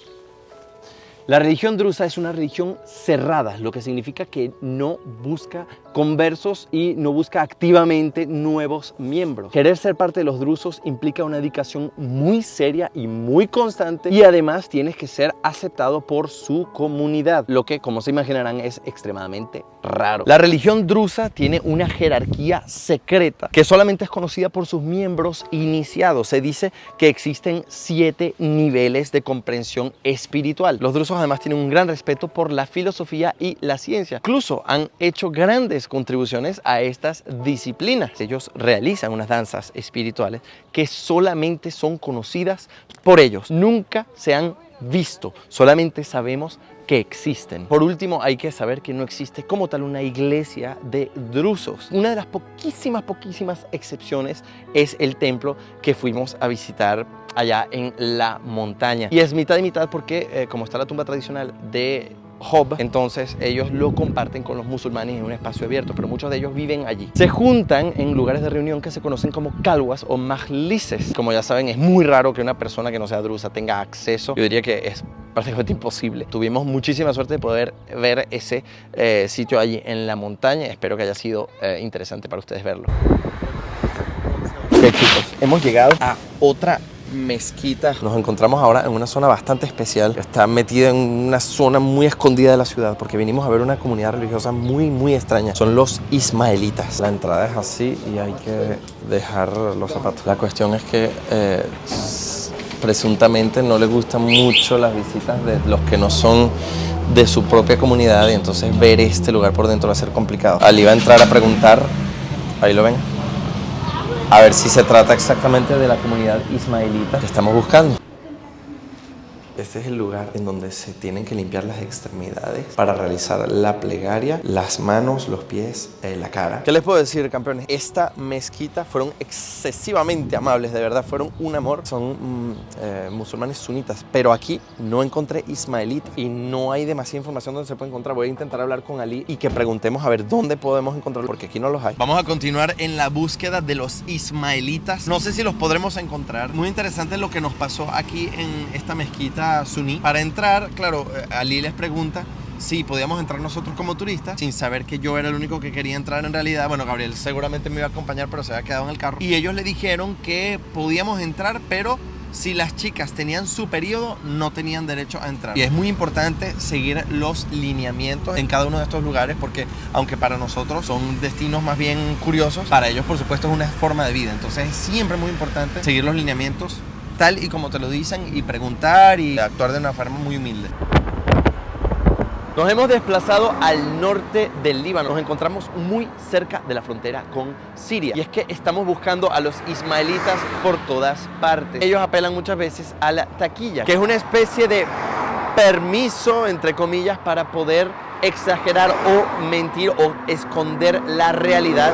La religión drusa es una religión cerrada, lo que significa que no busca conversos y no busca activamente nuevos miembros. Querer ser parte de los drusos implica una dedicación muy seria y muy constante y además tienes que ser aceptado por su comunidad, lo que, como se imaginarán, es extremadamente raro. La religión drusa tiene una jerarquía secreta que solamente es conocida por sus miembros iniciados. Se dice que existen 7 niveles de comprensión espiritual. Los drusos además tienen un gran respeto por la filosofía y la ciencia. Incluso han hecho grandes contribuciones a estas disciplinas. Ellos realizan unas danzas espirituales que solamente son conocidas por ellos. Nunca se han visto, solamente sabemos que existen. Por último, hay que saber que no existe como tal una iglesia de drusos. Una de las poquísimas excepciones es el templo que fuimos a visitar allá en la montaña. Y es mitad y mitad porque como está la tumba tradicional de Job, entonces ellos lo comparten con los musulmanes en un espacio abierto, pero muchos de ellos viven allí. Se juntan en lugares de reunión que se conocen como calwas o majlises. Como ya saben, es muy raro que una persona que no sea drusa tenga acceso. Yo diría que es prácticamente imposible. Tuvimos muchísima suerte de poder ver ese sitio allí en la montaña. Espero que haya sido interesante para ustedes verlo. Ok, chicos, hemos llegado a otra mezquita. Nos encontramos ahora en una zona bastante especial. Está metida en una zona muy escondida de la ciudad porque vinimos a ver una comunidad religiosa muy extraña. Son los ismaelitas. La entrada es así y hay que dejar los zapatos. La cuestión es que presuntamente no les gustan mucho las visitas de los que no son de su propia comunidad y entonces ver este lugar por dentro va a ser complicado. Ali va a entrar a preguntar, ahí lo ven, a ver si se trata exactamente de la comunidad ismaelita que estamos buscando. Este es el lugar en donde se tienen que limpiar las extremidades para realizar la plegaria, las manos, los pies, la cara. ¿Qué les puedo decir, campeones? Esta mezquita fueron excesivamente amables, de verdad, fueron un amor. Son musulmanes sunitas, pero aquí no encontré ismaelitas y no hay demasiada información donde se puede encontrar. Voy a intentar hablar con Ali y que preguntemos a ver dónde podemos encontrarlos, porque aquí no los hay. Vamos a continuar en la búsqueda de los ismaelitas. No sé si los podremos encontrar. Muy interesante lo que nos pasó aquí en esta mezquita suní. Para entrar, claro, Ali les pregunta si podíamos entrar nosotros como turistas, sin saber que yo era el único que quería entrar en realidad. Bueno, Gabriel seguramente me iba a acompañar, pero se había quedado en el carro. Y ellos le dijeron que podíamos entrar, pero si las chicas tenían su periodo, no tenían derecho a entrar. Y es muy importante seguir los lineamientos en cada uno de estos lugares, porque aunque para nosotros son destinos más bien curiosos, para ellos, por supuesto, es una forma de vida. Entonces es siempre muy importante seguir los lineamientos tal y como te lo dicen y preguntar y actuar de una forma muy humilde. Nos hemos desplazado al norte del Líbano. Nos encontramos muy cerca de la frontera con Siria. Y es que estamos buscando a los ismaelitas por todas partes. Ellos apelan muchas veces a la taquilla, que es una especie de permiso, entre comillas, para poder exagerar o mentir o esconder la realidad,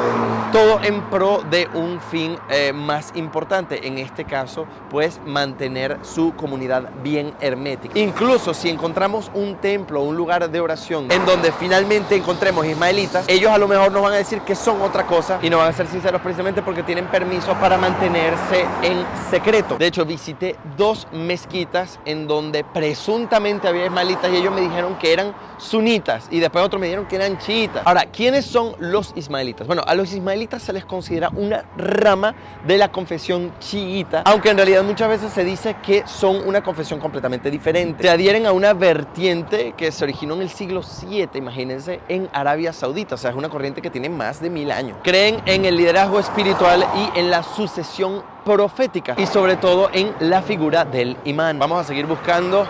todo en pro de un fin más importante, en este caso pues mantener su comunidad bien hermética. Incluso si encontramos un templo o un lugar de oración en donde finalmente encontremos ismaelitas, ellos a lo mejor nos van a decir que son otra cosa y no van a ser sinceros precisamente porque tienen permiso para mantenerse en secreto. De hecho, visité 2 mezquitas en donde presuntamente había ismaelitas y ellos me dijeron que eran sunitas. sunitas y después otros me dijeron que eran chiitas. Ahora, ¿quiénes son los ismaelitas? Bueno, a los ismaelitas se les considera una rama de la confesión chiita, aunque en realidad muchas veces se dice que son una confesión completamente diferente. Se adhieren a una vertiente que se originó en el siglo VII, imagínense, en Arabia Saudita. O sea, es una corriente que tiene más de 1000 años. Creen en el liderazgo espiritual y en la sucesión profética y sobre todo en la figura del imán. Vamos a seguir buscando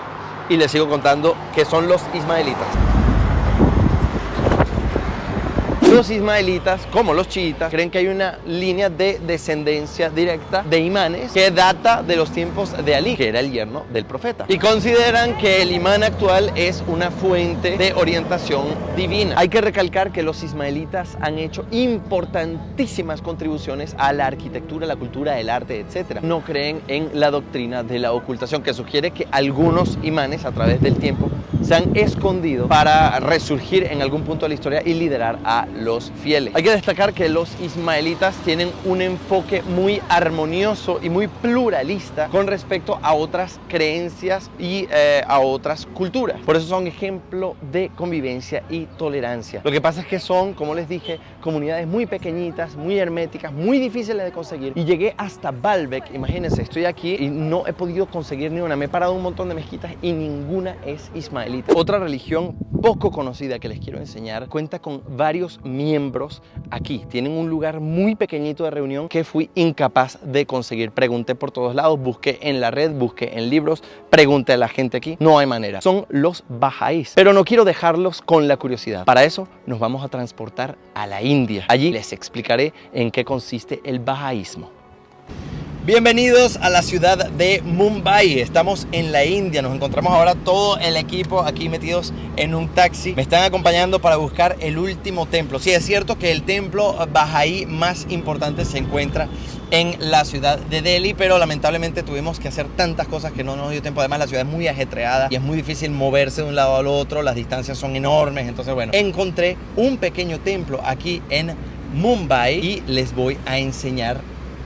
y les sigo contando qué son los ismaelitas. Los ismaelitas, como los chiitas, creen que hay una línea de descendencia directa de imanes que data de los tiempos de Ali, que era el yerno del profeta. Y consideran que el imán actual es una fuente de orientación divina. Hay que recalcar que los ismaelitas han hecho importantísimas contribuciones a la arquitectura, la cultura, el arte, etc. No creen en la doctrina de la ocultación, que sugiere que algunos imanes a través del tiempo se han escondido para resurgir en algún punto de la historia y liderar a los fieles. Hay que destacar que los ismaelitas tienen un enfoque muy armonioso y muy pluralista con respecto a otras creencias y a otras culturas. Por eso son ejemplo de convivencia y tolerancia. Lo que pasa es que son, como les dije, comunidades muy pequeñitas, muy herméticas, muy difíciles de conseguir. Y llegué hasta Baalbek, imagínense, estoy aquí y no he podido conseguir ni una. Me he parado en un montón de mezquitas y ninguna es ismaelita. Otra religión poco conocida que les quiero enseñar cuenta con varios miembros aquí. Tienen un lugar muy pequeñito de reunión que fui incapaz de conseguir. Pregunté por todos lados, busqué en la red, busqué en libros, pregunté a la gente aquí. No hay manera. Son los bahá'ís. Pero no quiero dejarlos con la curiosidad. Para eso nos vamos a transportar a la India. Allí les explicaré en qué consiste el bahá'ísmo. Bienvenidos a la ciudad de Mumbai. Estamos en la India. Nos encontramos ahora todo el equipo aquí metidos en un taxi. Me están acompañando para buscar el último templo. Sí, es cierto que el templo bahá'í más importante se encuentra en la ciudad de Delhi, pero lamentablemente tuvimos que hacer tantas cosas que no nos dio tiempo. Además, la ciudad es muy ajetreada y es muy difícil moverse de un lado al otro. Las distancias son enormes. Entonces, bueno, encontré un pequeño templo aquí en Mumbai y les voy a enseñar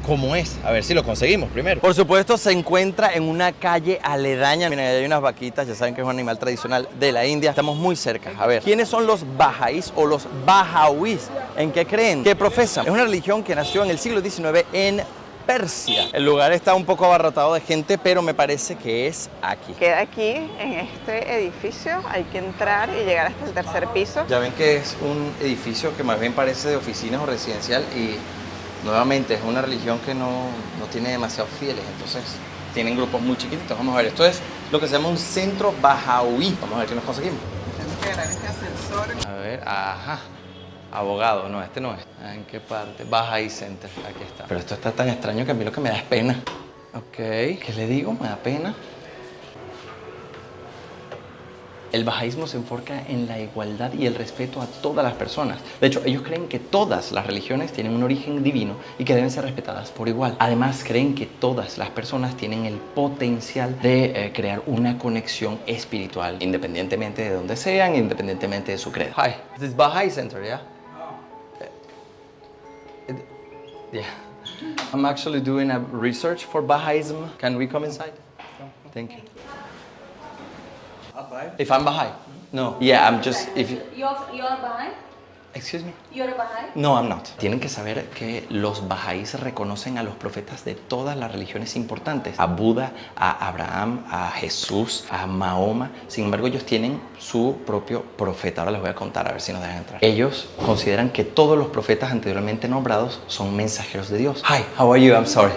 cómo es, a ver si lo conseguimos primero. Por supuesto, se encuentra en una calle aledaña. Miren, ahí hay unas vaquitas, ya saben que es un animal tradicional de la India. Estamos muy cerca. A ver, ¿quiénes son los bahá'ís o los baha'uís? ¿En qué creen? ¿Qué profesan? Es una religión que nació en el siglo XIX en Persia. El lugar está un poco abarrotado de gente, pero me parece que es aquí. Queda aquí, en este edificio. Hay que entrar y llegar hasta el tercer piso. Ya ven que es un edificio que más bien parece de oficinas o residencial y nuevamente es una religión que no tiene demasiados fieles, entonces tienen grupos muy chiquititos. Vamos a ver, esto es lo que se llama un centro bahá'í. Vamos a ver qué nos conseguimos. Tenemos que agarrar este ascensor. A ver, ajá. Abogado, no, este no es. ¿En qué parte? Bahá'í Center, aquí está. Pero esto está tan extraño que a mí lo que me da es pena. Ok, ¿qué le digo? Me da pena. El bahá'ísmo se enfoca en la igualdad y el respeto a todas las personas. De hecho, ellos creen que todas las religiones tienen un origen divino y que deben ser respetadas por igual. Además, creen que todas las personas tienen el potencial de crear una conexión espiritual, independientemente de dónde sean, independientemente de su credo. Hi, this is Bahá'í Center, yeah? Yeah. I'm actually doing a research for Bahá'ísm. Can we come inside? Thank you. If I'm Bahá'í? No. Yeah, I'm just... If you... You're Bahá'í? Excuse me? You're a Bahá'í? No, I'm not. Tienen que saber que los bahá'ís reconocen a los profetas de todas las religiones importantes. A Buda, a Abraham, a Jesús, a Mahoma. Sin embargo, ellos tienen su propio profeta. Ahora les voy a contar a ver si nos dejan entrar. Ellos consideran que todos los profetas anteriormente nombrados son mensajeros de Dios. Hi, how are you? I'm sorry.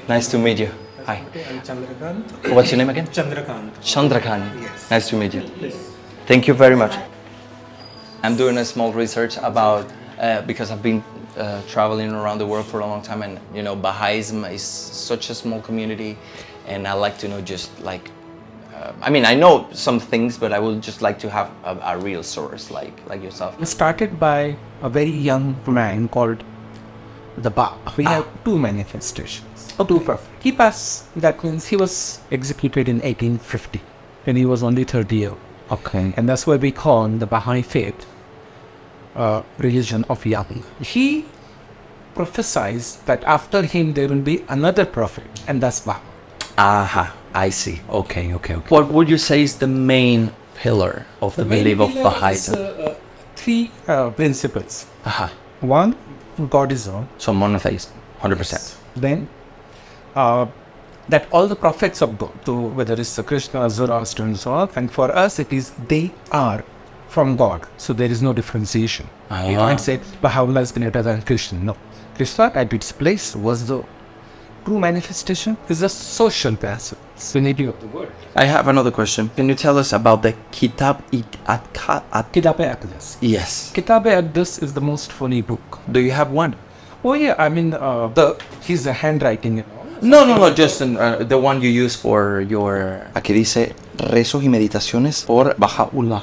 Nice to meet you. Hi. I'm Chandrakant. What's your name again? Chandrakant. Chandrakant. Yes. Nice to meet you. Thank you very much. I'm doing a small research about, because I've been traveling around the world for a long time, and you know, Bahá'ísm is such a small community, and I like to know just like, I mean, I know some things, but I would just like to have a real source like yourself. It started by a very young man called the Ba. We have two manifestations. Two prophets. He passed, that means he was executed in 1850 when he was only 30 years. Okay. And that's why we call the Baha'i faith religion of young. He prophesied that after him there will be another prophet, and that's Baha. Aha, I see. Okay. What would you say is the main pillar of the belief of Baha'ism? Three principles. Ajá. One, God is one. So monotheism, 100%. Then, that all the prophets of God, so whether it's Krishna, Zoroaster, and so on, and for us it is they are from God. So there is no differentiation. You can't say Baha'u'llah is greater than Krishna. No. Krishna at its place was the true manifestation, is a social personality of the world. I have another question. Can you tell us about the Kitab-i Kitab-i-Aqdas. Yes. Kitab-i-Aqdas is the most funny book. Do you have one? Oh yeah, I mean, his handwriting and all. No, just the one you use for your... Aquí dice rezos y meditaciones por Baha'u'llah,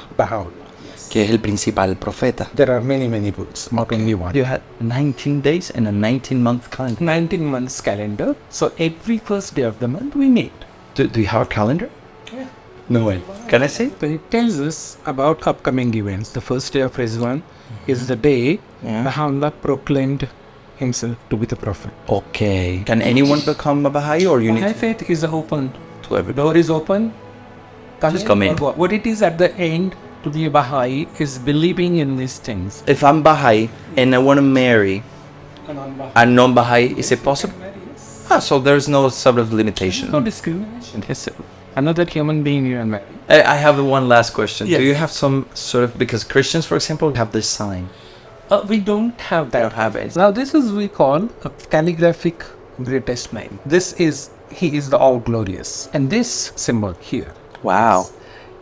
que es el principal profeta. There are many books, not only one. You had 19 days and a 19-month calendar. 19 months calendar. So every first day of the month we meet. Do you have a calendar? Yeah. No way. Can I see? So it tells us about upcoming events. The first day of Rizwan is the day Baha'u'llah proclaimed himself to be the prophet. Okay. Can anyone become a Baha'i, or you need My faith is open. to every Door is open. Just come in. What it is at the end to be a Baha'i is believing in these things. If I'm Baha'i and I want to marry a non-Baha'i, is it possible? So there's no sort of limitation. No discrimination. Yes, another human being you and marry. I have one last question. Yes. Do you have some sort of, because Christians, for example, have this sign. We don't have that. Don't have it. Now this is we call a calligraphic greatest name. This is, he is the all glorious. And this symbol here Wow.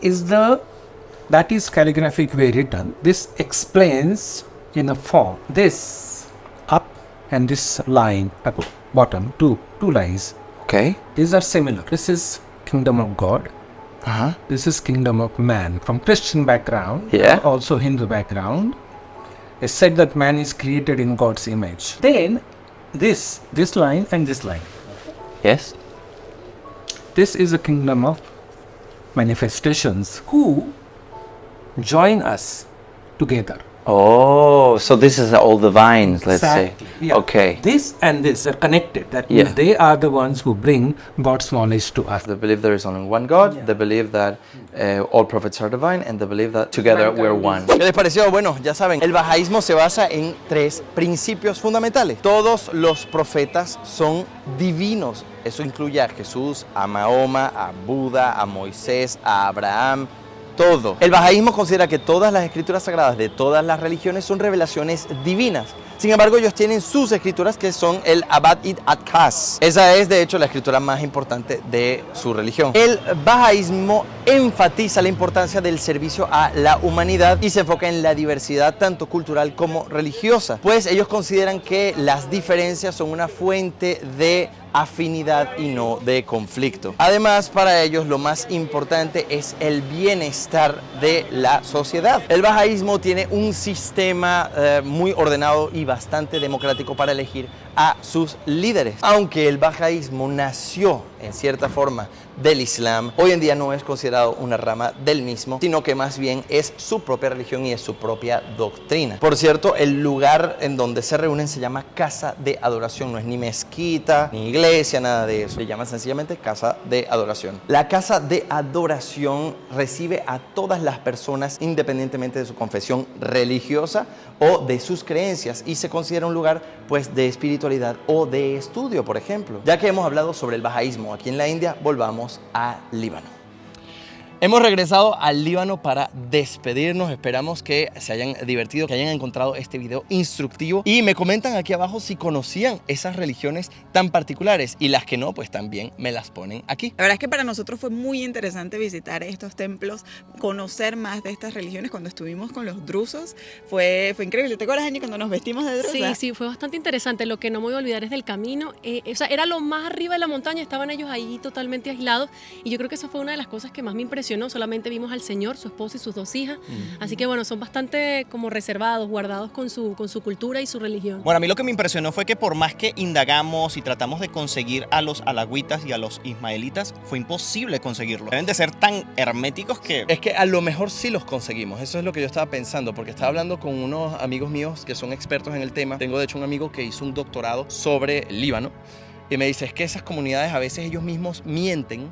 is that is calligraphically written. This explains in a form. This up and this line at bottom, two lines. Okay. These are similar. This is kingdom of God. This is kingdom of man. From Christian background, Yeah. also Hindu background, it's said that man is created in God's image. Then this line and this line. Yes. This is a kingdom of manifestations who join us together. Oh, so this is all the vines, let's Exactly. say. Yeah. Okay. This and this are connected. That Yeah. means they are the ones who bring God's knowledge to us. They believe there is only one God, they believe that all prophets are divine, and they believe that together we're one. ¿Qué les pareció? Bueno, ya saben, el bahaísmo se basa en 3 principios fundamentales. Todos los profetas son divinos. Eso incluye a Jesús, a Mahoma, a Buda, a Moisés, a Abraham. Todo. El bahaísmo considera que todas las escrituras sagradas de todas las religiones son revelaciones divinas. Sin embargo, ellos tienen sus escrituras que son el Abad-i-Aqdas. Esa es, de hecho, la escritura más importante de su religión. El bahaísmo enfatiza la importancia del servicio a la humanidad y se enfoca en la diversidad tanto cultural como religiosa, pues ellos consideran que las diferencias son una fuente de afinidad y no de conflicto. Además, para ellos lo más importante es el bienestar de la sociedad. El bahaísmo tiene un sistema muy ordenado y bastante democrático para elegir a sus líderes. Aunque el bahaísmo nació en cierta forma del Islam, hoy en día no es considerado una rama del mismo, sino que más bien es su propia religión y es su propia doctrina. Por cierto, el lugar en donde se reúnen se llama casa de adoración, no es ni mezquita, ni iglesia, nada de eso. Se llama sencillamente casa de adoración. La casa de adoración recibe a todas las personas independientemente de su confesión religiosa o de sus creencias y se considera un lugar pues de espiritualidad o de estudio, por ejemplo. Ya que hemos hablado sobre el bahaísmo aquí en la India, volvamos a Líbano. Hemos regresado al Líbano para despedirnos. Esperamos que se hayan divertido, que hayan encontrado este video instructivo y me comentan aquí abajo si conocían esas religiones tan particulares y las que no, pues también me las ponen aquí. La verdad es que para nosotros fue muy interesante visitar estos templos, conocer más de estas religiones. Cuando estuvimos con los drusos fue increíble. ¿Te acuerdas, Angie, cuando nos vestimos de drusa? Sí, fue bastante interesante. Lo que no me voy a olvidar es del camino. O sea, era lo más arriba de la montaña, estaban ellos ahí totalmente aislados y yo creo que esa fue una de las cosas que más me impresionó. Solamente vimos al Señor, su esposa y sus 2 hijas. Así que bueno, son bastante como reservados, guardados con su cultura y su religión. Bueno, a mí lo que me impresionó fue que por más que indagamos y tratamos de conseguir a los alagüitas y a los ismaelitas, fue imposible conseguirlos. Deben de ser tan herméticos que... Es que a lo mejor sí los conseguimos. Eso es lo que yo estaba pensando, porque estaba hablando con unos amigos míos que son expertos en el tema. Tengo de hecho un amigo que hizo un doctorado sobre Líbano y me dice, es que esas comunidades a veces ellos mismos mienten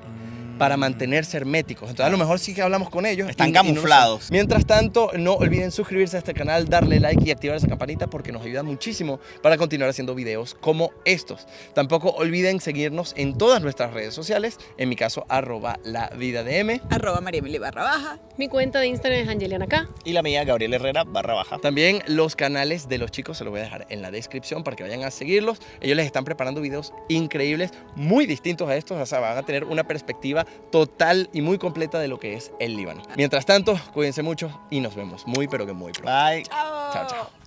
para mantenerse herméticos. Entonces a lo mejor sí que hablamos con ellos. Están y no lo camuflados. saben. Mientras tanto, no olviden suscribirse a este canal, darle like y activar esa campanita porque nos ayuda muchísimo para continuar haciendo videos como estos. Tampoco olviden seguirnos en todas nuestras redes sociales, en mi caso @lavidadm, @mariemily_baja. Mi cuenta de Instagram es Angeliana K. Y la mía, Gabriel Herrera_baja. También los canales de los chicos se los voy a dejar en la descripción para que vayan a seguirlos. Ellos les están preparando videos increíbles, muy distintos a estos, o sea, van a tener una perspectiva total y muy completa de lo que es el Líbano. Mientras tanto, cuídense mucho y nos vemos muy pero que muy pronto. Bye. Chao. Chao, chao.